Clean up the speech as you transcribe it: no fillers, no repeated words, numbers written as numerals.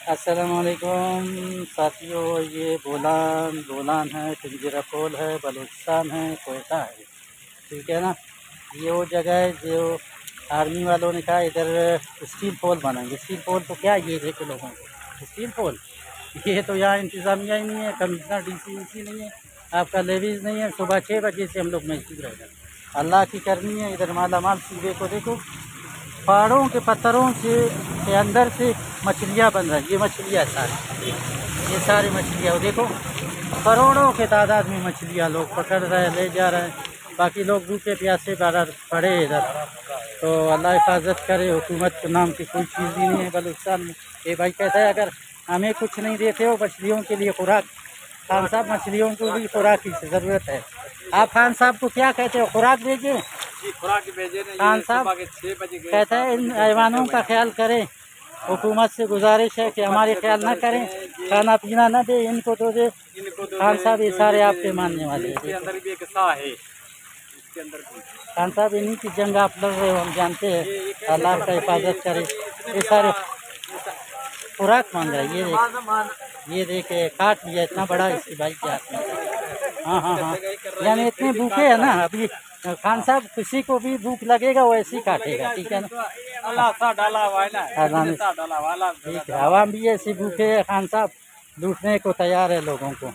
अस्सलामुअलैकुम साथियों, ये बोलान है, पिंजरापोल है, बलूचिस्तान है, कोयटा है। ठीक है ना। ये वो जगह है जो आर्मी वालों ने कहा इधर स्टील पोल बनाएंगे। स्टील पोल तो क्या, ये देखो लोगों को स्टील पोल, ये तो यहाँ इंतज़ामिया ही नहीं है, कमिश्नर डीसी नहीं है, आपका लेवीज नहीं है। सुबह 6 बजे से हम लोग मजबूर रहेगा। अल्लाह की करनी है। इधर माला माल सूबे को देखो, पहाड़ों के पत्थरों से के अंदर से मछलियाँ बन रही। ये मछलियाँ सारी, ये सारी मछलियाँ देखो, करोड़ों के तादाद में मछलियाँ लोग पकड़ रहे हैं, ले जा रहे हैं। बाकी लोग भूखे प्यासे पड़े इधर। तो अल्लाह हिफाजत करे। हुकूमत के नाम की कोई चीज़ भी नहीं है बलूचिस्तान में। ये भाई कहता है अगर हमें कुछ नहीं देते हो मछलियों के लिए खुराक, खान साहब मछलियों को भी खुराक की ज़रूरत है। आप खान साहब को क्या कहते हो, खुराक भेजें? खुराक भेजे। खान साहब 6 बजे कहता है इन हैवानों का ख्याल करें। हुकूमत से गुजारिश है कि हमारे ख्याल ना करें, खाना पीना ना दे, इनको तो दे। खान साहब ये सारे आपके मानने वाले हैं। इसके अंदर भी एक सा है, इसके अंदर भी। खान साहब इन्हीं की जंग आप लड़ रहे हो, हम जानते हैं। अल्लाह का हिफाजत करे। ये सारे खुराक मांग रहे हैं। ये देखे काट लिया इतना बड़ा इसके भाई के हाथ में। हाँ, यानी इतने भूखे है ना अभी। खान साहब किसी को भी भूख लगेगा वैसे ही काटेगा। ठीक है ना। अल्लाह सा डाला हुआ है ना, ठीक है। आवाम भी ऐसी भूखे है, खान साहब लूटने को तैयार है लोगों को।